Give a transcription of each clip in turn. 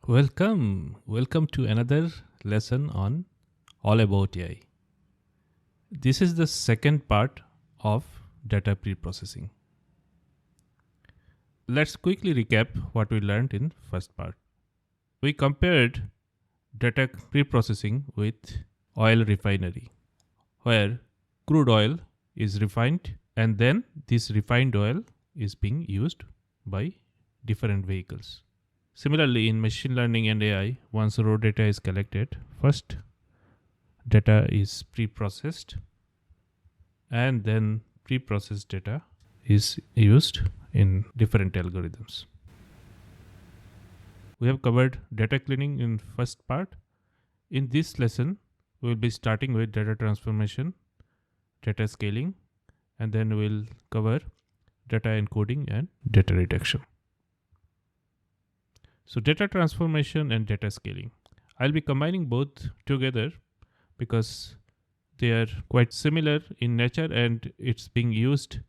Welcome to another lesson on All About AI. This is the second part of data preprocessing. Let's quickly recap what we learned in first part. We compared data preprocessing with oil refinery, where crude oil is refined and then this refined oil is being used by different vehicles. Similarly, in machine learning and AI, once raw data is collected, first data is pre-processed and then pre-processed data is used in different algorithms. We have covered data cleaning in first part. In this lesson, we will be starting with data transformation, data scaling, and then we'll cover data encoding and data reduction. So data transformation and data scaling. I'll be combining both together because they are quite similar in nature and it's being used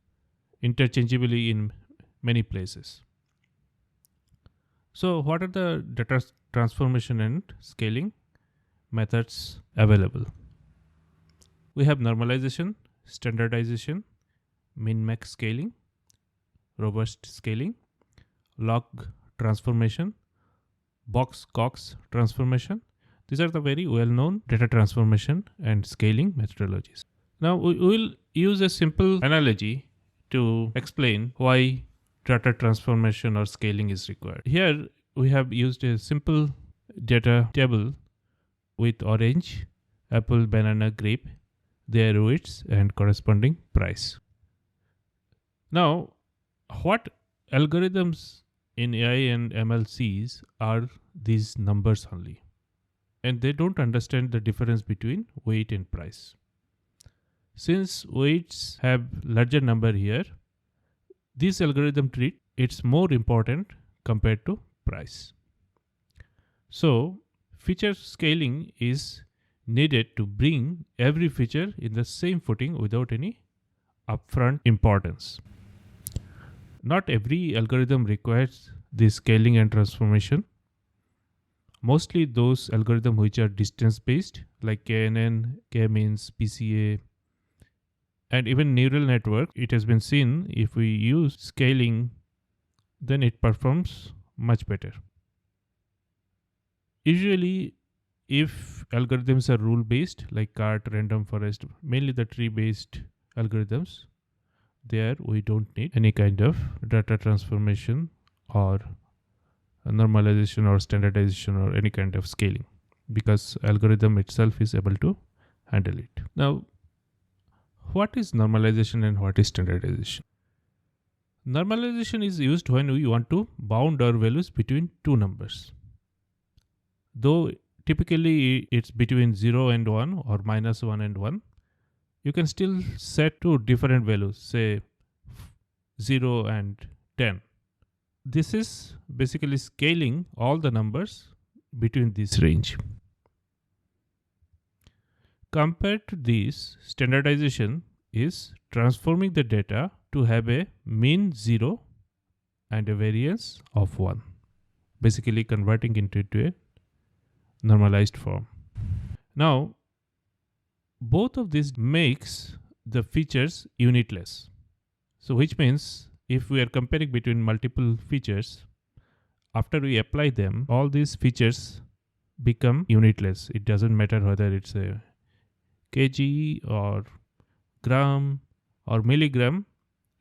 interchangeably in many places. So what are the data transformation and scaling methods available? We have normalization, standardization, min-max scaling, robust scaling, log transformation, box-Cox transformation. These are the very well-known data transformation and scaling methodologies. Now we will use a simple analogy to explain why data transformation or scaling is required. Here we have used a simple data table with orange, apple, banana, grape, their weights and corresponding price. Now, what algorithms in AI and MLCs are these numbers only, and they don't understand the difference between weight and price. Since weights have larger number here, this algorithm treat it's more important compared to price. So feature scaling is needed to bring every feature in the same footing without any upfront importance. Not every algorithm requires this scaling and transformation. Mostly those algorithms which are distance based like KNN, K-means, PCA, and even neural network, it has been seen if we use scaling, then it performs much better. Usually, if algorithms are rule based like CART, random forest, mainly the tree based algorithms, there we don't need any kind of data transformation or normalization or standardization or any kind of scaling because algorithm itself is able to handle it. Now, what is normalization and what is standardization? Normalization is used when we want to bound our values between two numbers. Though typically it's between 0 and 1 or minus 1 and 1, you can still set two different values, say 0 and 10. This is basically scaling all the numbers between this range. Compared to this, standardization is transforming the data to have a mean 0 and a variance of 1, basically converting it into a normalized form. Now, both of these makes the features unitless. So which means if we are comparing between multiple features, after we apply them, all these features become unitless. It doesn't matter whether it's a kg or gram or milligram,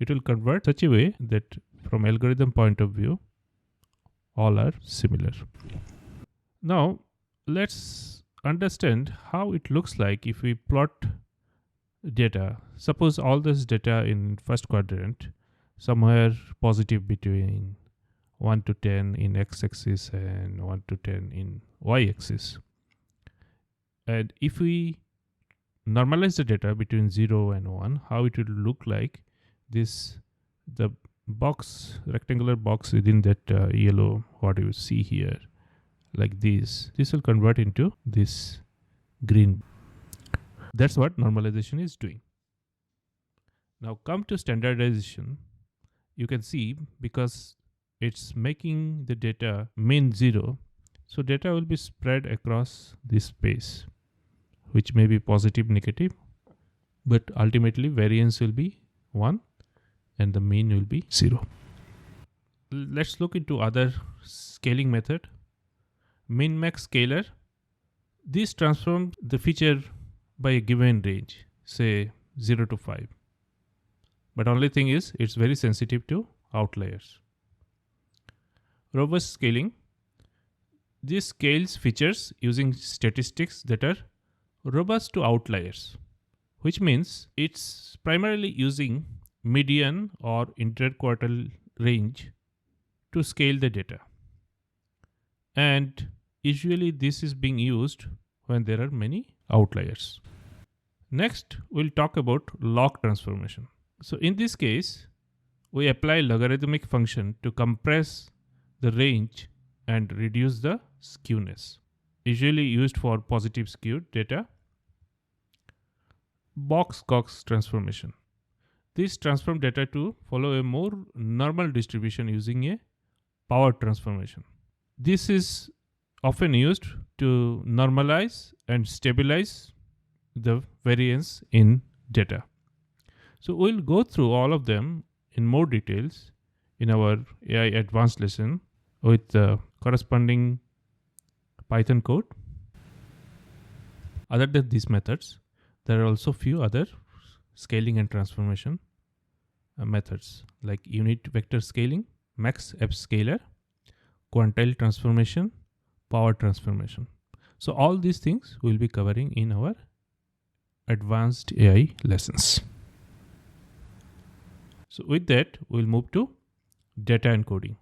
it will convert such a way that from algorithm point of view, all are similar. Now, let's understand how it looks like if we plot data. Suppose all this data in first quadrant, somewhere positive between 1 to 10 in x-axis and 1 to 10 in y-axis. And if we normalize the data between 0 and 1, how it will look like this, the box, rectangular box within that yellow, what you see here, like this will convert into this green. That's what normalization is doing. Now come to standardization. You can see because it's making the data mean 0, So data will be spread across this space, which may be positive, negative, but ultimately variance will be 1 and the mean will be 0. Let's look into other scaling method. Min-max scaler. This transforms the feature by a given range, say 0 to 5. But only thing is it's very sensitive to outliers. Robust scaling. This scales features using statistics that are robust to outliers, which means it's primarily using median or interquartile range to scale the data. And usually this is being used when there are many outliers. Next, we'll talk about log transformation. So in this case, we apply logarithmic function to compress the range and reduce the skewness, usually used for positive skewed data. Box-Cox transformation. This transforms data to follow a more normal distribution using a power transformation. This is often used to normalize and stabilize the variance in data. So we'll go through all of them in more details in our AI advanced lesson with the corresponding Python code. Other than these methods, there are also few other scaling and transformation methods like unit vector scaling, max F scaler, quantile transformation, power transformation. So all these things we'll be covering in our advanced AI lessons. So with that, we'll move to data encoding.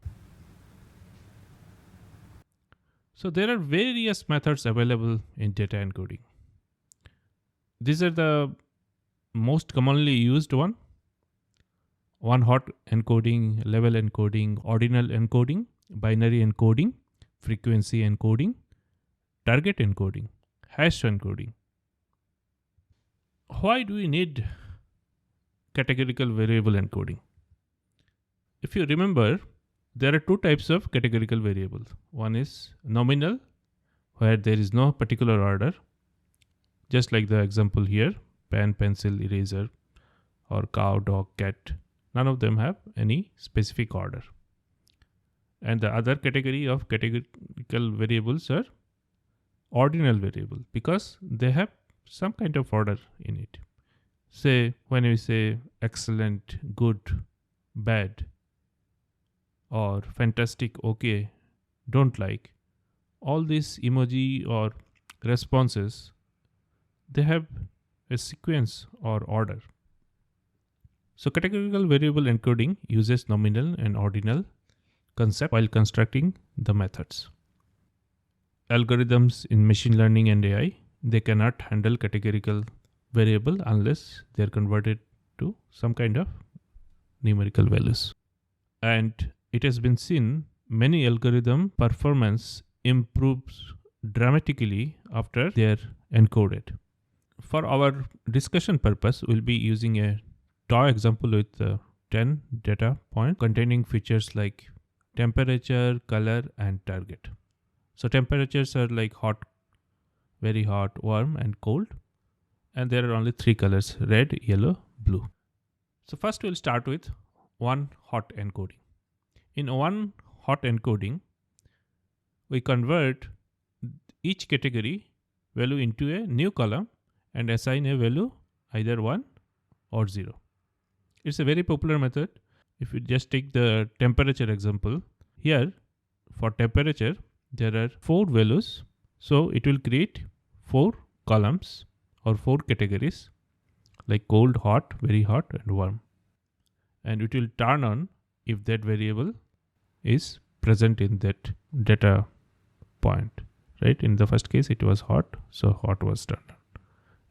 So there are various methods available in data encoding. These are the most commonly used one hot encoding, level encoding, ordinal encoding, binary encoding, frequency encoding, target encoding, hash encoding. Why do we need categorical variable encoding? If you remember, there are two types of categorical variables. One is nominal, where there is no particular order, just like the example here, pen, pencil, eraser, or cow, dog, cat. None of them have any specific order. And the other category of categorical variables are ordinal variable because they have some kind of order in it. Say, when we say excellent, good, bad, or fantastic, okay, don't like, all these emoji or responses, they have a sequence or order. So categorical variable encoding uses nominal and ordinal concept while constructing the methods. Algorithms in machine learning and AI, they cannot handle categorical variable unless they are converted to some kind of numerical values. And it has been seen many algorithm performance improves dramatically after they are encoded. For our discussion purpose, we'll be using a toy example with 10 data points containing features like temperature, color, and target. So temperatures are like hot, very hot, warm, and cold. And there are only 3 colors: red, yellow, blue. So first we'll start with one hot encoding. In one hot encoding, we convert each category value into a new column and assign a value either 1 or 0. It's a very popular method. If you just take the temperature example, here for temperature, there are 4 values. So it will create 4 columns or 4 categories like cold, hot, very hot, and warm. And it will turn on if that variable is present in that data point, right? In the first case, it was hot, so hot was turned on.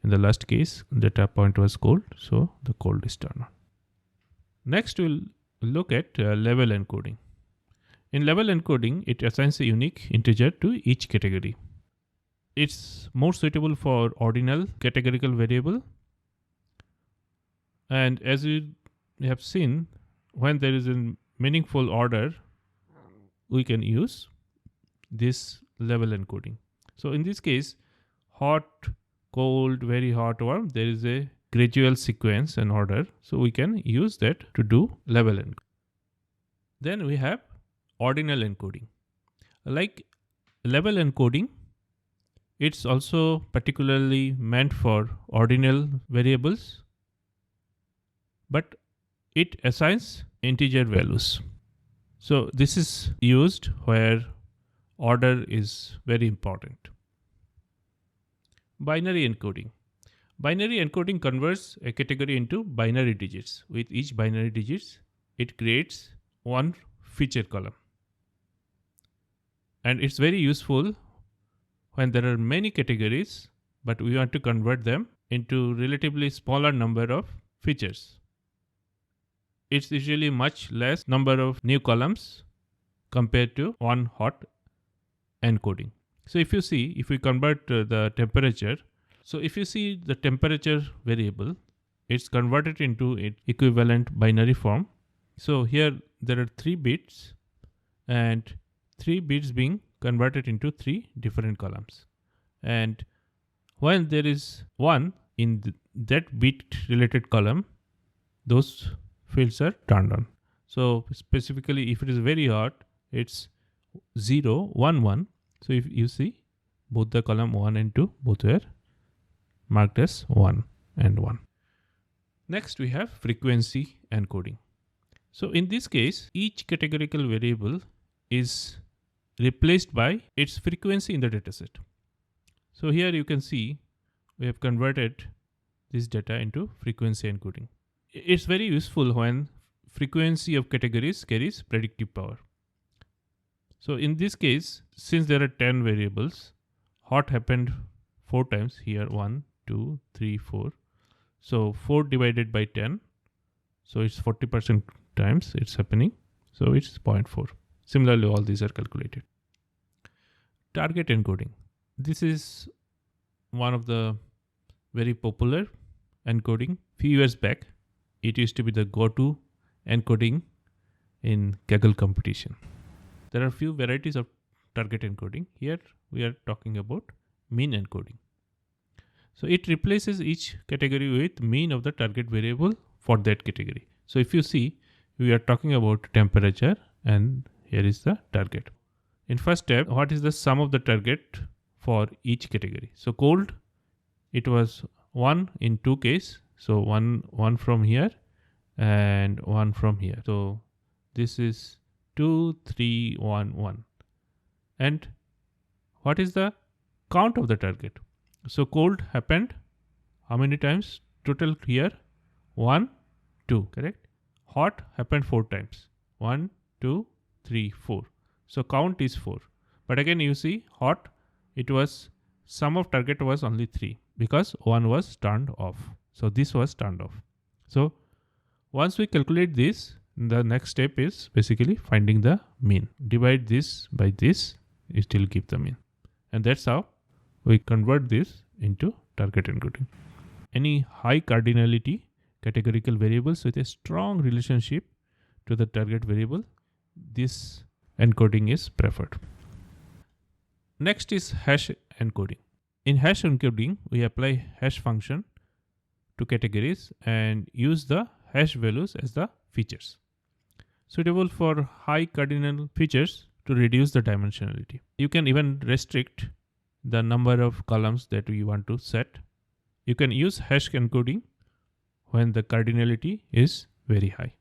In the last case, data point was cold, so the cold is turned on. Next, we'll look at level encoding. In level encoding, it assigns a unique integer to each category. It's more suitable for ordinal categorical variable. And as we have seen, when there is a meaningful order, we can use this level encoding. So in this case, hot, cold, very hot, warm, there is a gradual sequence and order. So we can use that to do level encoding. Then we have ordinal encoding. Like level encoding, it's also particularly meant for ordinal variables, but it assigns integer values. So this is used where order is very important. Binary encoding. Binary encoding converts a category into binary digits. With each binary digits, it creates one feature column. And it's very useful when there are many categories, but we want to convert them into relatively smaller number of features. It's usually much less number of new columns compared to one hot encoding. So if you see, if we convert the temperature, so if you see the temperature variable, it's converted into its equivalent binary form. So here there are 3 bits and 3 bits being converted into 3 different columns. And when there is 1 in that bit related column, those fields are turned on. So specifically, if it is very hot, it's 0, 1, 1. So if you see, both the column 1 and 2, both were marked as 1 and 1. Next, we have frequency encoding. So in this case, each categorical variable is replaced by its frequency in the dataset. So here you can see we have converted this data into frequency encoding. It's very useful when frequency of categories carries predictive power. So in this case, since there are 10 variables, hot happened 4 times here, 1, 2, 3, 4. So 4 divided by 10. So it's 40% times it's happening. So it's 0.4. Similarly, all these are calculated. Target encoding. This is one of the very popular encoding. Few years back, it used to be the go-to encoding in Kaggle competition. There are few varieties of target encoding. Here we are talking about mean encoding. So it replaces each category with mean of the target variable for that category. So if you see, we are talking about temperature and here is the target. In first step, what is the sum of the target for each category? So cold, it was 1 in 2 case. So one from here and 1 from here. So this is 2, 3, 1, 1. And what is the count of the target? So cold happened how many times? Total here 1, 2, correct? Hot happened 4 times. 1, 2, 3, 4. So count is 4. But again you see hot, it was sum of target was only 3 because 1 was turned off. So this was turned off. So once we calculate this, the next step is basically finding the mean. Divide this by this, it will give the mean. And that's how we convert this into target encoding. Any high cardinality categorical variables with a strong relationship to the target variable, this encoding is preferred. Next is hash encoding. In hash encoding, we apply hash function to categories and use the hash values as the features. Suitable for high cardinal features to reduce the dimensionality. You can even restrict the number of columns that we want to set. You can use hash encoding when the cardinality is very high.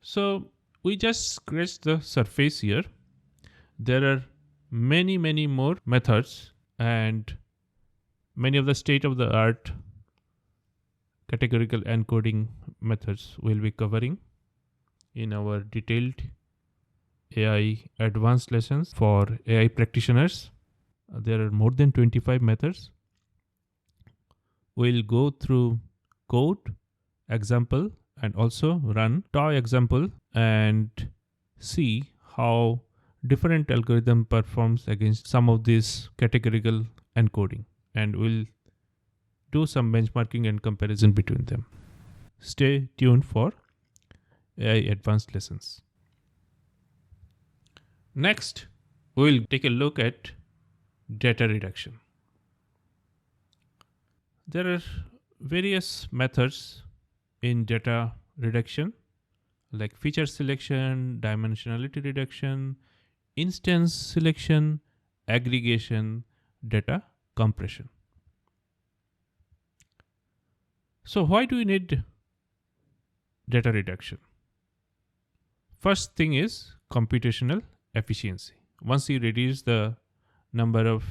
So we just scratched the surface here. There are many more methods and many of the state-of-the-art categorical encoding methods we'll be covering in our detailed AI advanced lessons for AI practitioners. There are more than 25 methods. We'll go through code, example, and also run toy example and see how different algorithm performs against some of these categorical encoding. And we'll do some benchmarking and comparison between them. Stay tuned for AI advanced lessons. Next, we will take a look at data reduction. There are various methods in data reduction like feature selection, dimensionality reduction, instance selection, aggregation, data compression. So why do we need data reduction? First thing is computational efficiency. Once you reduce the number of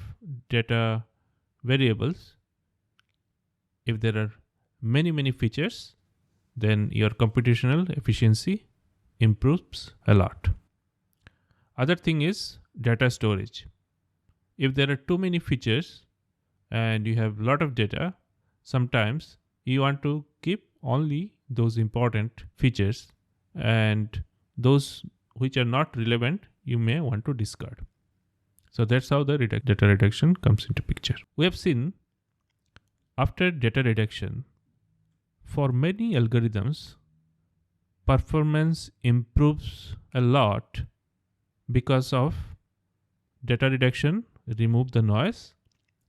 data variables, if there are many features, then your computational efficiency improves a lot. Other thing is data storage. If there are too many features and you have a lot of data, sometimes you want to keep only those important features, and those which are not relevant you may want to discard. So that's how the data reduction comes into picture. We have seen after data reduction, for many algorithms, performance improves a lot because of data reduction, remove the noise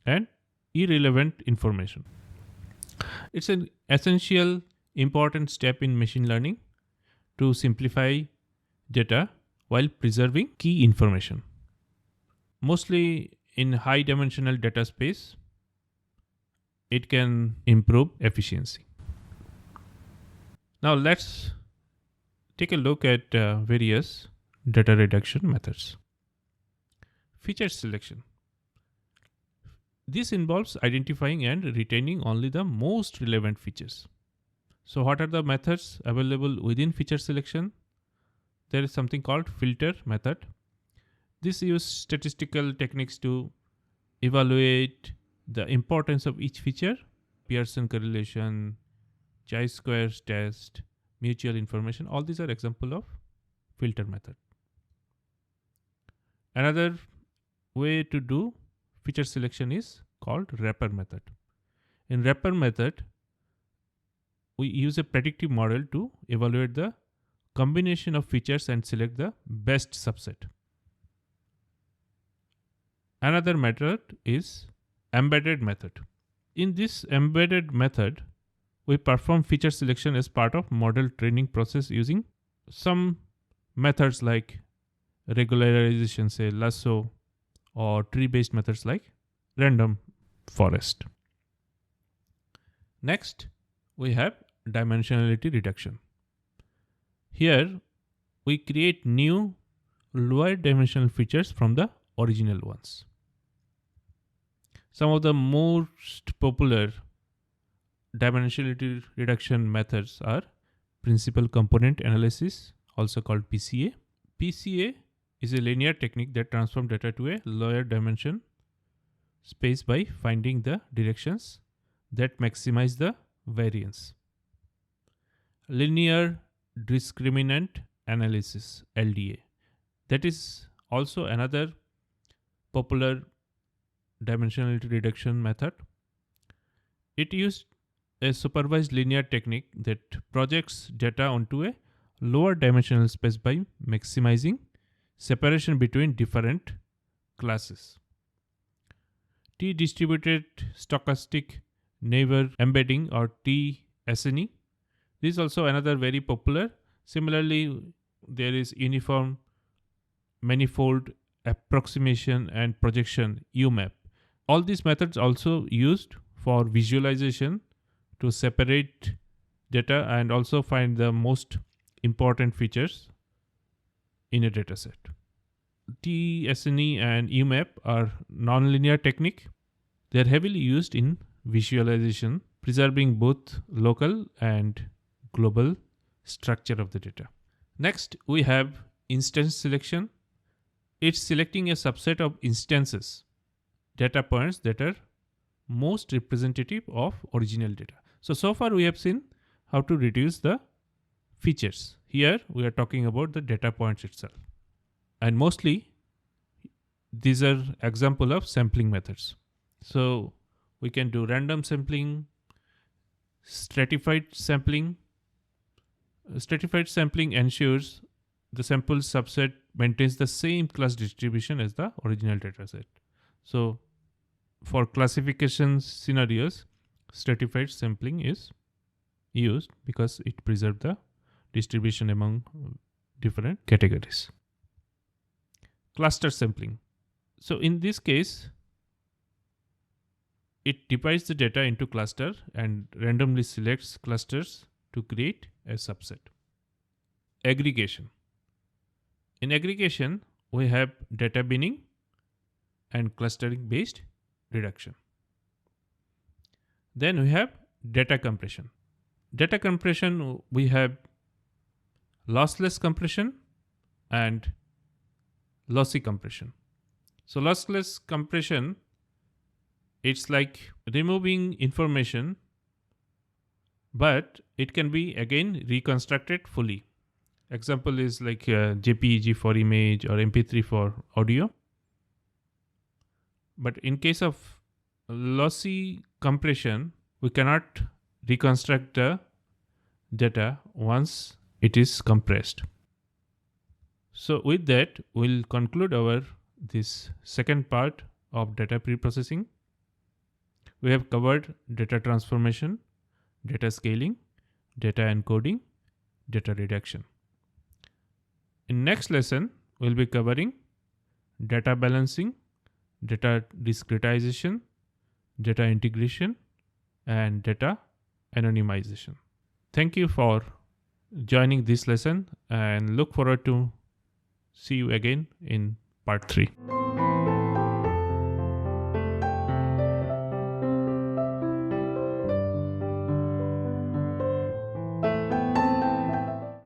and irrelevant information. It's an essential, important step in machine learning to simplify data while preserving key information. Mostly in high dimensional data space, it can improve efficiency. Now let's take a look at various data reduction methods. Feature selection. This involves identifying and retaining only the most relevant features. So what are the methods available within feature selection? There is something called filter method. This uses statistical techniques to evaluate the importance of each feature, Pearson correlation, chi-square test, mutual information. All these are examples of filter method. Another way to do feature selection is called wrapper method. In wrapper method, we use a predictive model to evaluate the combination of features and select the best subset. Another method is embedded method. In this embedded method, we perform feature selection as part of model training process using some methods like regularization, say lasso, or tree-based methods like random forest. Next, we have dimensionality reduction. Here, we create new lower dimensional features from the original ones. Some of the most popular dimensionality reduction methods are principal component analysis, also called PCA. PCA is a linear technique that transforms data to a lower dimension space by finding the directions that maximize the variance. Linear discriminant analysis, LDA. That is also another popular dimensionality reduction method. It used a supervised linear technique that projects data onto a lower dimensional space by maximizing separation between different classes. T-distributed stochastic neighbor embedding, or TSNE. This is also another very popular. Similarly, there is uniform manifold approximation and projection, UMAP. All these methods also used for visualization to separate data and also find the most important features in a dataset. TSNE and UMAP are nonlinear technique. They are heavily used in visualization, preserving both local and global structure of the data. Next, we have instance selection. It's selecting a subset of instances, data points that are most representative of original data. So far we have seen how to reduce the features. Here we are talking about the data points itself. And mostly these are example of sampling methods. So we can do random sampling, stratified sampling. Stratified sampling ensures the sample subset maintains the same class distribution as the original dataset. So for classification scenarios, stratified sampling is used because it preserves the distribution among different categories. Cluster sampling. So in this case, it divides the data into cluster and randomly selects clusters to create a subset. Aggregation. In aggregation, we have data binning and clustering based reduction. Then we have data compression. Data compression, we have lossless compression and lossy compression. So lossless compression, it's like removing information, but it can be again reconstructed fully. Example is like JPEG for image or MP3 for audio. But in case of lossy compression, we cannot reconstruct the data once it is compressed. So with that, we'll conclude this second part of data preprocessing. We have covered data transformation, data scaling, data encoding, data reduction. In next lesson, we'll be covering data balancing, data discretization, data integration, and data anonymization. Thank you for joining this lesson and look forward to see you again in part 3.